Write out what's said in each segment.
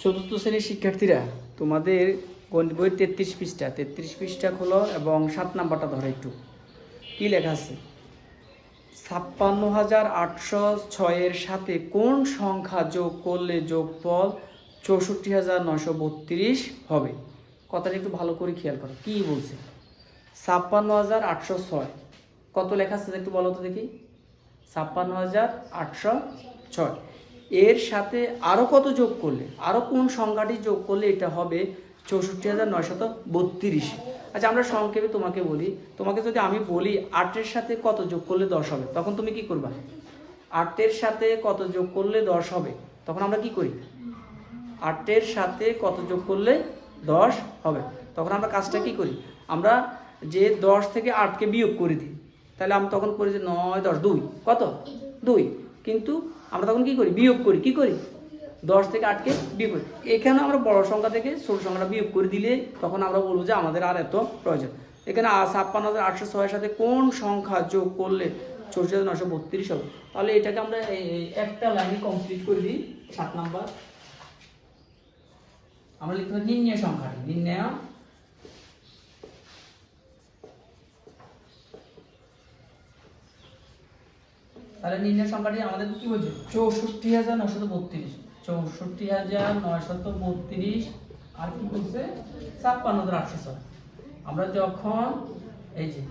চতুর্থ শ্রেণীর শিক্ষার্থীরা, তোমাদের গণিত বইয়ের 33 পৃষ্ঠা খোলো এবং 7 নাম্বারটা ধরো। একটু কি লেখা আছে? 56,806 এর সাথে কোন সংখ্যা যোগ করলে যোগফল 64,932 হবে? কথাটা একটু ভালো করে খেয়াল করো। কি বলছে? 56,806 কত লেখা আছে একটু বলো তো দেখি। 56,806 এর সাথে আরো কত যোগ করলে, আরো কোন সংখ্যাটি যোগ করলে এটা হবে 64,932। আচ্ছা, আমরা সংক্ষেপে তোমাকে বলি। তোমাকে যদি আমি বলি 8-এর সাথে কত যোগ করলে 10 হবে, তখন তুমি কি করবা? 8-এর সাথে কত যোগ করলে 10 হবে, তখন আমরা কি করি? 8-এর সাথে কত যোগ করলে 10 হবে, তখন আমরা কাজটা কি করি? আমরা যে 10 থেকে 8কে বিয়োগ করে দিই। তাহলে আমরা তখন করি যে 9, 10, 2 কত? 2। কিন্তু আমরা তখন কি করি? বিয়োগ করি। কি করি? 10 থেকে 8কে বিয়োগ করি। এখানে আমরা বড় সংখ্যা থেকে ছোট সংখ্যাটা বিয়োগ করে দিলে তখন আমরা বলবো যে আমাদের আর এত প্রয়োজন। এখানে 56,806 এর সাথে কোন সংখ্যা যোগ করলে 64,932 হবে? তাহলে এটাকে আমরা একটা লাইনে কমপ্লিট করে দিই। 7 নাম্বার আমরা লিখতে পারি নির্ণয় সংখ্যাটি। নির্ণয় তাহলে নির্ণয় সংখ্যাটি আমাদের কি বলছে? 64,932। 64,932 আর কি বলছে? 56,806। আমরা যখন এই যে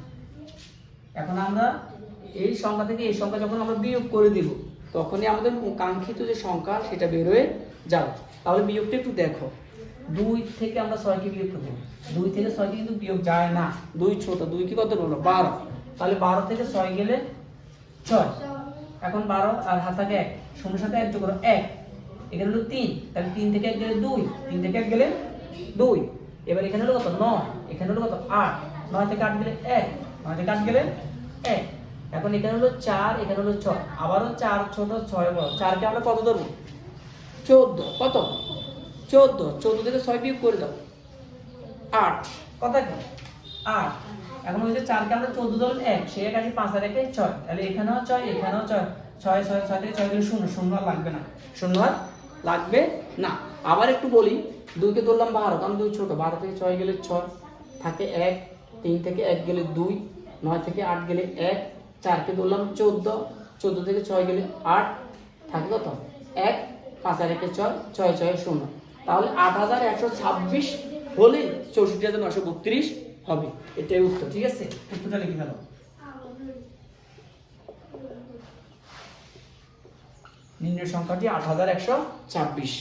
এখন আমরা এই সংখ্যা থেকে এই সংখ্যা যখন আমরা বিয়োগ করে দিব, তখনই আমাদের কাঙ্ক্ষিত যে সংখ্যা সেটা বের হয়ে যাবে। তাহলে বিয়োগটা একটু দেখো। 2 থেকে আমরা 6কে বিয়োগ করব। 2 থেকে 6কে কিন্তু বিয়োগ যায় না। 2 ছোট, 2 কি কত হলো? 12। তাহলে 12 থেকে 6 গেলে 6। এখন 12 আর হাত থাকে 1, 0 সাথে 1 যোগ করো 1। এখানে হলো 3, তাহলে 3 থেকে 1 গেলে 2, 3 থেকে 1 গেলে 2। এবার এখানে হলো কত? 9, এখানে হলো কত? 8, 9 থেকে 8 গেলে 1, 9 থেকে 8 গেলে 1। এখন এখানে হলো 4, এখানে হলো 6, আবারও 4 ছোট 6 বড়। 4 কে আমরা কত ধরব? 14। কত? 14। 14 থেকে 6 বিয়োগ করে দাও 8। কত কি? 8। এখন ওই যে 4 কে আমরা 14 ধরলাম 1, সে এক আছে 5 আর 1 6। তাহলে এখানেও 6, এখানেও 6, 6 6 6 থেকে 6 গেলে 0, 0 আর লাগবে না। 0 আর লাগবে না। আবার একটু বলি, 2 কে ধরলাম 12, কারণ 2 ছোট। 12 থেকে 6 গেলে 6 থাকে 1, 3 থেকে 1 গেলে 2, 9 থেকে 8 গেলে 1, 4 কে ধরলাম 14, 14 থেকে 6 গেলে 8 থাকে কত? 1, 5 আর 1 6, 6 6 0। তাহলে 8,126 হলে 64,932 হবে। এটাই উত্তর। ঠিক আছে, উত্তরটা লিখে ফেলো। নির্ণয় সংখ্যাটি 8,126।